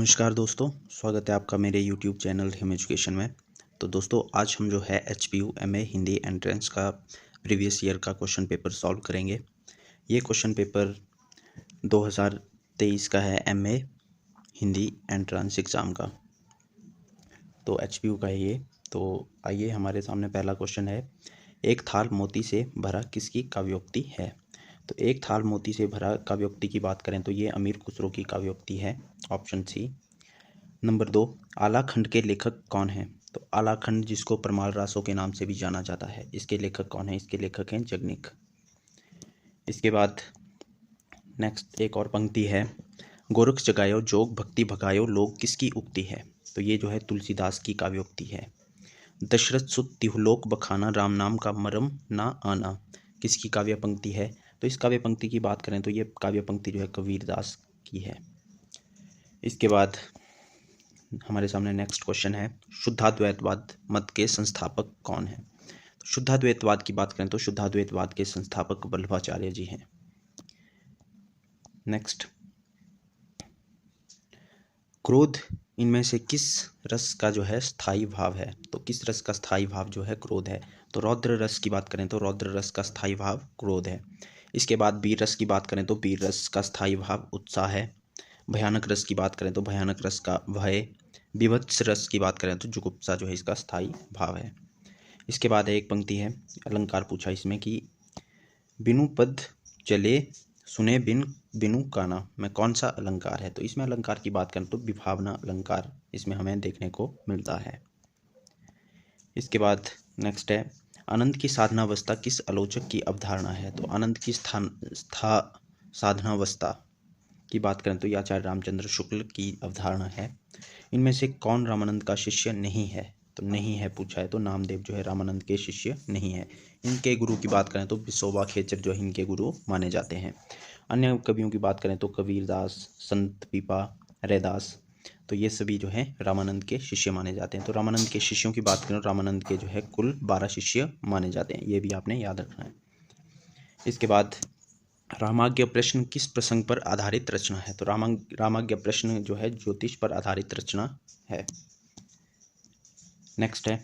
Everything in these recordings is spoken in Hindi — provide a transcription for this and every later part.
नमस्कार दोस्तों, स्वागत है आपका मेरे YouTube चैनल हिम एजुकेशन में। तो दोस्तों आज हम जो है HPU MA हिंदी एंट्रेंस का प्रीवियस ईयर का क्वेश्चन पेपर सॉल्व करेंगे। ये क्वेश्चन पेपर 2023 का है MA हिंदी एंट्रेंस एग्ज़ाम का, तो HPU का है ये। तो आइए, हमारे सामने पहला क्वेश्चन है, एक थाल मोती से भरा किसकी काव्योक्ति है। तो एक थाल मोती से भरा काव्योक्ति की बात करें तो ये अमीर खुसरो की काव्योक्ति है, ऑप्शन सी। नंबर 2, आलाखंड के लेखक कौन हैं। तो आलाखंड जिसको परमाल रासों के नाम से भी जाना जाता है, इसके लेखक कौन हैं। इसके लेखक हैं जगनिक। इसके बाद नेक्स्ट एक और पंक्ति है, गोरख जगायो जोग भक्ति भगायो लोग किसकी उक्ति है। तो ये जो है तुलसीदास की काव्योक्ति है। दशरथ सुत तिहुलोक बखाना राम नाम का मरम ना आना किसकी काव्य पंक्ति है। तो इस काव्य पंक्ति की बात करें तो ये काव्य पंक्ति जो है कबीरदास की है। इसके बाद हमारे सामने नेक्स्ट क्वेश्चन है, शुद्धाद्वैतवाद मत के संस्थापक कौन हैं। तो शुद्धाद्वैतवाद की बात करें तो शुद्धाद्वैतवाद के संस्थापक वल्लभाचार्य जी हैं। नेक्स्ट, क्रोध इनमें से किस रस का जो है स्थायी भाव है। तो किस रस का स्थायी भाव जो है क्रोध है। तो रौद्र रस की बात करें तो रौद्र रस का स्थायी भाव क्रोध है। इसके बाद वीर रस की बात करें तो वीर रस का स्थायी भाव उत्साह है। भयानक रस की बात करें तो भयानक रस का भय। विभत्स रस की बात करें तो जुगुप्सा जो है इसका स्थायी भाव है। इसके बाद एक पंक्ति है, अलंकार पूछा इसमें कि बिनु पद चले सुने बिनु काना में कौन सा अलंकार है। तो इसमें अलंकार की बात करें तो विभावना अलंकार इसमें हमें देखने को मिलता है। इसके बाद नेक्स्ट है, आनंद की साधनावस्था किस आलोचक की अवधारणा है। तो आनंद की साधनावस्था की बात करें तो आचार्य रामचंद्र शुक्ल की अवधारणा है। इनमें से कौन रामानंद का शिष्य नहीं है। तो नहीं है पूछा है तो नामदेव जो है रामानंद के शिष्य नहीं है। इनके गुरु की बात करें तो विसोबा खेचर जो है इनके गुरु माने जाते हैं। अन्य कवियों की बात करें तो कबीरदास, संत पीपा, रैदास, तो ये सभी जो है रामानंद के शिष्य माने जाते हैं। तो रामानंद के शिष्यों की बात करें तो रामानंद के जो है कुल 12 शिष्य माने जाते हैं, ये भी आपने याद रखना है। इसके बाद रामाज्ञ प्रश्न किस प्रसंग पर आधारित रचना है। तो रामाज्ञ प्रश्न जो है ज्योतिष पर आधारित रचना है। नेक्स्ट है,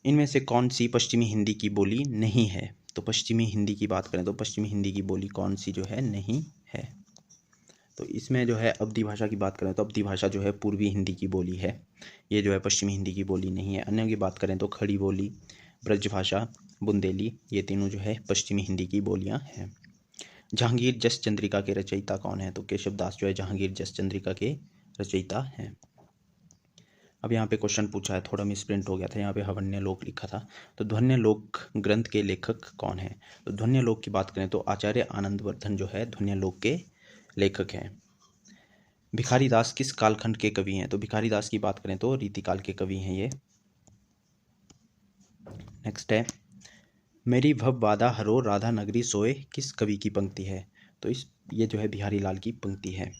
इनमें से कौन सी पश्चिमी हिंदी की बोली नहीं है। तो पश्चिमी हिंदी की बात करें तो पश्चिमी हिंदी की बोली कौन सी जो है नहीं है। तो इसमें जो है अवधी भाषा की बात करें तो अवधी भाषा जो है पूर्वी हिंदी की बोली है, ये जो है पश्चिमी हिंदी की बोली नहीं है। अन्य की बात करें तो खड़ी बोली, ब्रजभाषा, बुंदेली, ये तीनों जो है पश्चिमी हिंदी की बोलियाँ हैं। जहांगीर जस चंद्रिका के रचयिता कौन है। तो केशवदास जो है जहांगीर जस चंद्रिका के रचयिता हैं। अब यहाँ पे क्वेश्चन पूछा है, थोड़ा मिसप्रिंट हो गया था, यहाँ पे हवन्यलोक लिखा था। तो ध्वन्यलोक ग्रंथ के लेखक कौन है। तो ध्वन्यलोक की बात करें तो आचार्य आनंदवर्धन जो है ध्वन्यलोक के लेखक हैं। भिखारी दास किस कालखंड के कवि हैं। तो भिखारी दास की बात करें तो रीतिकाल के कवि हैं ये। नेक्स्ट है, मेरी भव बाधा हरो राधा नगरी सोए किस कवि की पंक्ति है। तो ये जो है बिहारी लाल की पंक्ति है।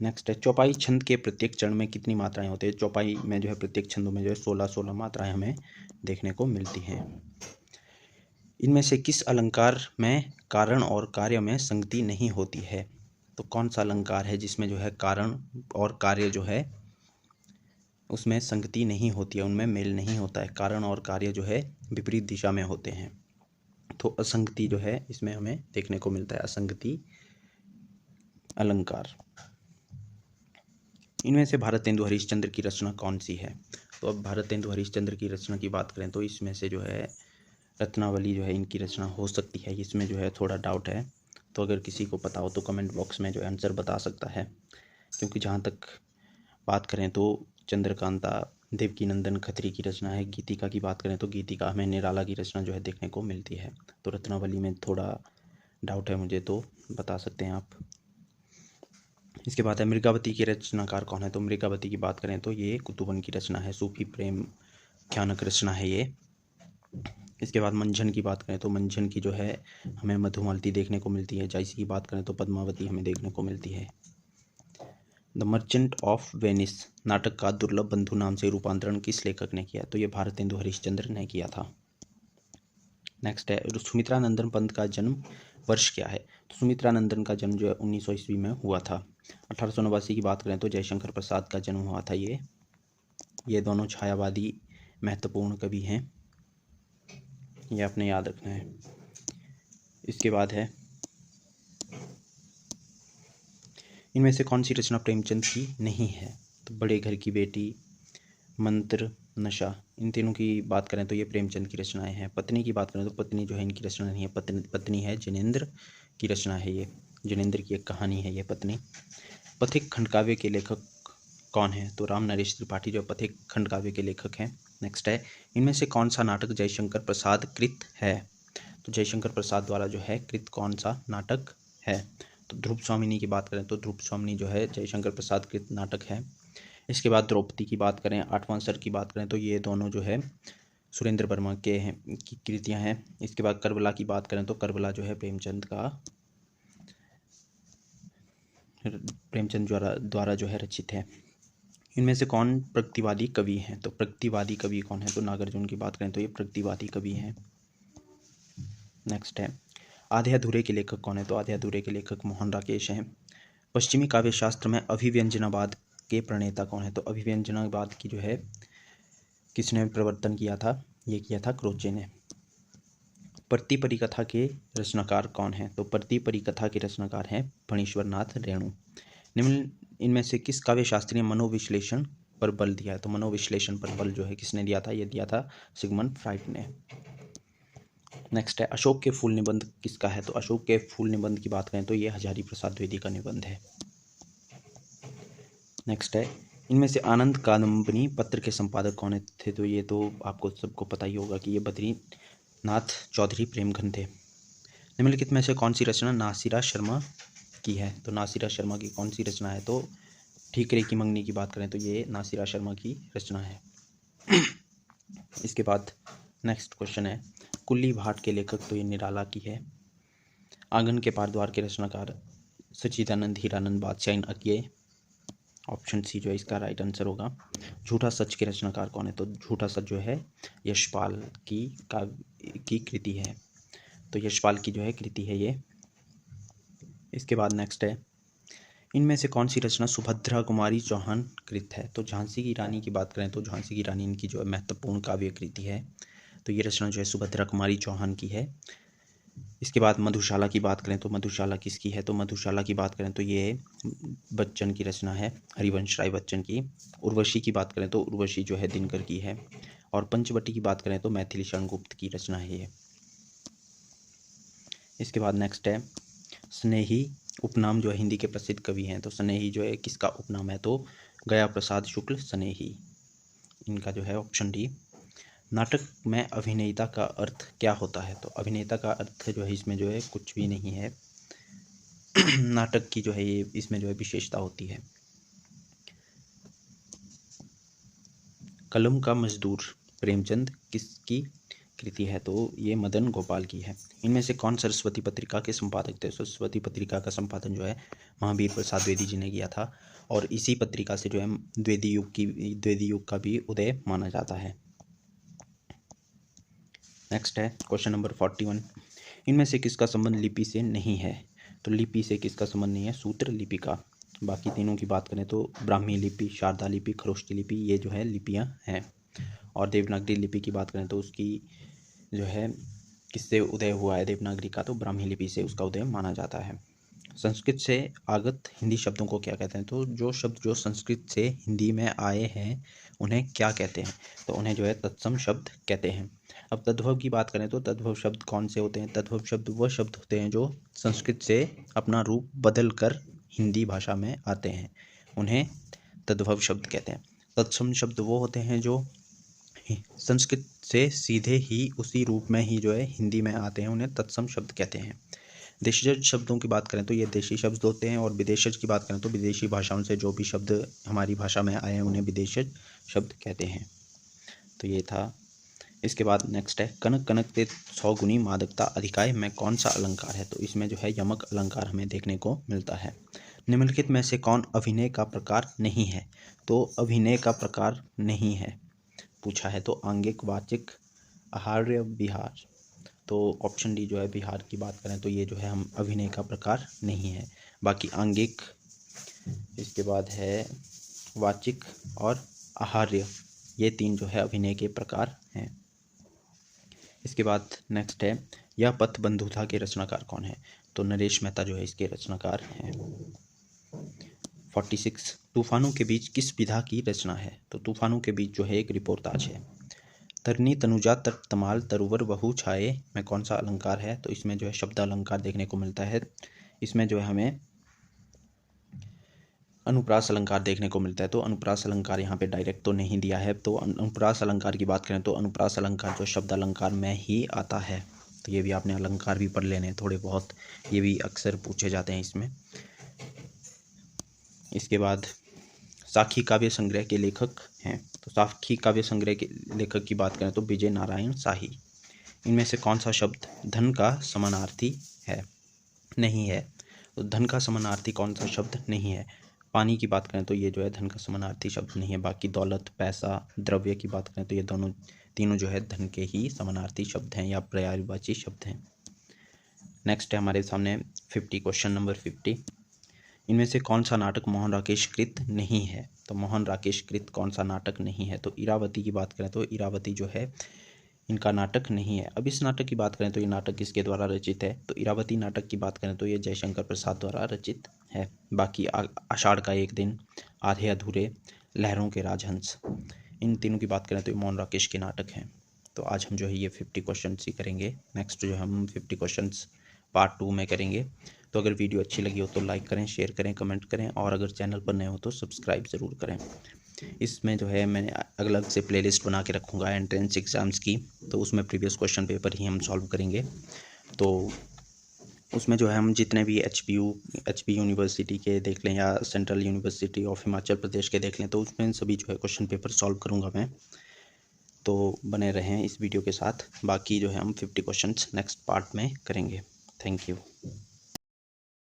नेक्स्ट है, चौपाई छंद के प्रत्येक चरण में कितनी मात्राएं होती है। चौपाई में जो है प्रत्येक छंदों में जो है 16 मात्राएं हमें देखने को मिलती हैं। इनमें से किस अलंकार में कारण और कार्य में संगति नहीं होती है। तो कौन सा अलंकार है जिसमें जो है कारण और कार्य जो है उसमें संगति नहीं होती है, उनमें मेल नहीं होता है, कारण और कार्य जो है विपरीत दिशा में होते हैं। तो असंगति जो है इसमें हमें देखने को मिलता है, असंगति अलंकार। इनमें से भारतेंदु हरिश्चंद्र की रचना कौन सी है। तो अब भारतेंदु हरिश्चंद्र की रचना की बात करें तो इसमें से जो है रत्नावली जो है इनकी रचना हो सकती है, इसमें जो है थोड़ा डाउट है। तो अगर किसी को पता हो तो कमेंट बॉक्स में जो आंसर बता सकता है। क्योंकि जहाँ तक बात करें तो चंद्रकांता देवकीनंदन खत्री की रचना है। गीतिका की बात करें तो गीतिका हमें निराला की रचना जो है देखने को मिलती है। तो रत्नावली में थोड़ा डाउट है मुझे, तो बता सकते हैं आप। इसके बाद है, मृगावती के रचनाकार कौन है। तो मृगावती की बात करें तो ये कुतुबन की रचना है, सूफी प्रेम ख्यानक रचना है ये। इसके बाद मंझन की बात करें तो मंझन की जो है हमें मधुमालती देखने को मिलती है। जायसी की बात करें तो पद्मावती हमें देखने को मिलती है। द मर्चेंट ऑफ वेनिस नाटक का दुर्लभ बंधु नाम से रूपांतरण किस लेखक ने किया। तो ये भारतेंदु हरिश्चंद्र ने किया था। नेक्स्ट है सुमित्रा नंदन पंत का जन्म वर्ष क्या है? तो सुमित्रा नंदन का जन्म जो है 1900 ईस्वी में हुआ था। 1889 की बात करें तो जयशंकर प्रसाद का जन्म हुआ था। ये दोनों छायावादी महत्वपूर्ण कवि हैं, ये आपने याद रखना है। इसके बाद है इनमें से कौन सी रचना प्रेमचंद की नहीं है? तो बड़े घर की बेटी, मंत्र, नशा, इन तीनों की बात करें तो ये प्रेमचंद की रचनाएं हैं। पत्नी की बात करें तो पत्नी जो है इनकी रचना नहीं है, पत्नी है जिनेंद्र की रचना है। ये जिनेंद्र की एक कहानी है ये पत्नी। पथिक खंडकाव्य के लेखक कौन है? तो राम नरेश त्रिपाठी जो पथिक खंडकाव्य के लेखक हैं। नेक्स्ट है इनमें से कौन सा नाटक जयशंकर प्रसाद कृत है? तो जयशंकर प्रसाद द्वारा जो है कृत कौन सा नाटक है? तो ध्रुव स्वामिनी की बात करें तो ध्रुव स्वामिनी जो है जयशंकर प्रसाद कृत नाटक है। इसके बाद द्रौपदी की बात करें, आठवां सर की बात करें तो ये दोनों जो है सुरेंद्र वर्मा के हैं की कृतियां हैं। इसके बाद करबला की बात करें तो करबला जो है प्रेमचंद द्वारा जो है रचित है। इनमें से कौन प्रगतिवादी कवि हैं? तो प्रगतिवादी कवि कौन है? तो नागार्जुन की बात करें तो ये प्रगतिवादी कवि हैं। नेक्स्ट है आधे अधूरे के लेखक कौन है? तो आधे अधूरे के लेखक मोहन राकेश हैं। पश्चिमी काव्य शास्त्र में अभिव्यंजनावाद के प्रणेता कौन है? तो अभिव्यंजनावाद की जो है किसने प्रवर्तन किया था? ये किया था क्रोचे ने। प्रति परिकथा के रचनाकार कौन है? तो प्रति परिकथा के रचनाकार हैं फणीश्वर नाथ रेणु। निम्न इनमें से किस काव्य शास्त्री ने मनोविश्लेषण पर बल दिया है? तो मनोविश्लेषण पर बल जो है किसने दिया था? ये दिया था सिगमंड फ्राइड ने। नेक्स्ट है अशोक के फूल निबंध किसका है? तो अशोक के फूल निबंध की बात करें तो ये हजारी प्रसाद द्विवेदी का निबंध है। नेक्स्ट है इनमें से आनंद कादंबरी पत्र के संपादक कौन थे? तो ये तो आपको सबको पता ही होगा कि ये बद्रीनाथ चौधरी प्रेमघन थे। निम्नलिखित में से कौन सी रचना नासिरा शर्मा की है? तो नासिरा शर्मा की कौन सी रचना है? तो ठीकरे की मंगनी की बात करें तो ये नासिरा शर्मा की रचना है। इसके बाद नेक्स्ट क्वेश्चन है कुल्ली भाट के लेखक तो ये निराला की है। आंगन के पार द्वार के रचनाकार सच्चिदानंद हीरानंद बादशाह इन अकिये, ऑप्शन सी जो है इसका राइट आंसर होगा। झूठा सच के रचनाकार कौन है? तो झूठा सच जो है यशपाल की कृति है। तो यशपाल की जो है कृति है ये। इसके बाद नेक्स्ट है इनमें से कौन सी रचना सुभद्रा कुमारी चौहान कृत है? तो झांसी की रानी की बात करें तो झांसी की रानी इनकी जो है महत्वपूर्ण काव्य कृति है। तो ये रचना जो है सुभद्रा कुमारी चौहान की है। इसके बाद मधुशाला की बात करें तो मधुशाला किसकी है? तो मधुशाला की बात करें तो ये बच्चन की रचना है, हरिवंश राय बच्चन की। उर्वशी की बात करें तो उर्वशी जो है दिनकर की है। और पंचवटी की बात करें तो मैथिली शरण गुप्त की रचना है ये। इसके बाद नेक्स्ट है स्नेही उपनाम जो है हिंदी के प्रसिद्ध कवि हैं। तो स्नेही जो है किसका उपनाम है? तो गया प्रसाद शुक्ल स्नेही, इनका जो है ऑप्शन डी। नाटक में अभिनेता का अर्थ क्या होता है? तो अभिनेता का अर्थ जो है इसमें जो है कुछ भी नहीं है। नाटक की जो है ये इसमें जो है विशेषता होती है। कलम का मजदूर प्रेमचंद किसकी कृति है? तो ये मदन गोपाल की है। इनमें से कौन सरस्वती पत्रिका के संपादक थे? सरस्वती पत्रिका का संपादन जो है महावीर प्रसाद द्विवेदी जी ने किया था। और इसी पत्रिका से जो है द्विवेदी युग का भी उदय माना जाता है। नेक्स्ट है क्वेश्चन नंबर 41 इनमें से किसका संबंध लिपि से नहीं है? तो लिपि से किसका संबंध नहीं है? सूत्र लिपि का। बाकी तीनों की बात करें तो ब्राह्मी लिपि, शारदा लिपि, खरोष्टी लिपि ये जो है लिपियां हैं। और देवनागरी लिपि की बात करें तो उसकी जो है किससे उदय हुआ है देवनागरी का? तो ब्राह्मी लिपि से उसका उदय माना जाता है। संस्कृत से आगत हिंदी शब्दों को क्या कहते हैं? तो जो शब्द जो संस्कृत से हिंदी में आए हैं उन्हें क्या कहते हैं? तो उन्हें जो है तत्सम शब्द कहते हैं। अब तद्भव की बात करें तो तद्भव शब्द कौन से होते हैं? तद्भव शब्द वह शब्द होते हैं जो संस्कृत से अपना रूप बदल कर हिंदी भाषा में आते हैं, उन्हें तद्भव शब्द कहते हैं। तत्सम शब्द वो होते हैं जो संस्कृत से सीधे ही उसी रूप में ही जो है हिंदी में आते हैं, उन्हें तत्सम शब्द कहते हैं। देशीज शब्दों की बात करें तो ये देशी शब्द होते हैं। और विदेशज की बात करें तो विदेशी भाषाओं से जो भी शब्द हमारी भाषा में आए हैं उन्हें विदेशज शब्द कहते हैं। तो ये था। इसके बाद नेक्स्ट है कनक कनक ते 100 गुनी मादकता अधिकाय में कौन सा अलंकार है? तो इसमें जो है यमक अलंकार हमें देखने को मिलता है। निम्नलिखित में से कौन अभिनय का प्रकार नहीं है? तो अभिनय का प्रकार नहीं है पूछा है तो आंगिक, वाचिक, आहार्य, विहार। तो ऑप्शन डी जो है बिहार की बात करें तो ये जो है हम अभिनय का प्रकार नहीं है। बाकी आंगिक, इसके बाद है वाचिक और आहार्य, ये 3 जो है अभिनय के प्रकार हैं। इसके बाद नेक्स्ट है यह पथ बंधुता के रचनाकार कौन है? तो नरेश मेहता जो है इसके रचनाकार हैं। 46 तूफानों के बीच किस विधा की रचना है? तो तूफानों के बीच जो है एक रिपोर्टाज है। तरनी तनुजा तट तमाल तरुवर बहु छाए में कौन सा अलंकार है? तो इसमें जो है शब्द अलंकार देखने को मिलता है। इसमें जो है हमें अनुप्रास अलंकार देखने को मिलता है। तो अनुप्रास अलंकार यहाँ पे डायरेक्ट तो नहीं दिया है। तो अनुप्रास अलंकार की बात करें तो अनुप्रास अलंकार जो शब्द अलंकार में ही आता है। तो ये भी आपने अलंकार भी पढ़ लेने थोड़े बहुत, ये भी अक्सर पूछे जाते हैं इसमें। इसके बाद साखी काव्य संग्रह के लेखक हैं। तो साखी काव्य संग्रह के लेखक की बात करें तो विजय नारायण शाही। इनमें से कौन सा शब्द धन का समानार्थी है? नहीं है। तो धन का समानार्थी कौन सा शब्द नहीं है? पानी की बात करें तो ये जो है धन का समानार्थी शब्द नहीं है। बाकी दौलत, पैसा, द्रव्य की बात करें तो ये तीनों जो है धन के ही समानार्थी शब्द हैं या पर्यायवाची शब्द हैं। नेक्स्ट है हमारे सामने 50 क्वेश्चन नंबर 50। इनमें से कौन सा नाटक मोहन राकेश कृत नहीं है? तो मोहन राकेश कृत कौन सा नाटक नहीं है? तो इरावती की बात करें तो इरावती जो है इनका नाटक नहीं है। अब इस नाटक की बात करें तो ये नाटक किसके द्वारा रचित है? तो इरावती नाटक की बात करें तो ये जयशंकर प्रसाद द्वारा रचित है। बाकी आषाढ़ का एक दिन, आधे अधूरे, लहरों के राजहंस, इन तीनों की बात करें तो ये मोहन राकेश के नाटक हैं। तो आज हम जो है ये 50 क्वेश्चन ही करेंगे। नेक्स्ट जो हम 50 क्वेश्चन पार्ट 2 में करेंगे। तो अगर वीडियो अच्छी लगी हो तो लाइक करें, शेयर करें, कमेंट करें और अगर चैनल पर नए हो तो सब्सक्राइब ज़रूर करें। इसमें जो है मैंने अलग से प्लेलिस्ट बना के रखूँगा एंट्रेंस एग्ज़ाम्स की, तो उसमें प्रीवियस क्वेश्चन पेपर ही हम सॉल्व करेंगे। तो उसमें जो है हम जितने भी एचपी यूनिवर्सिटी के देख लें या central university of Himachal Pradesh के देख लें, तो उसमें सभी जो है क्वेश्चन पेपर सॉल्व करूँगा मैं। तो बने रहें इस वीडियो के साथ। बाकी जो है हम 50 क्वेश्चन नेक्स्ट पार्ट में करेंगे। Thank you.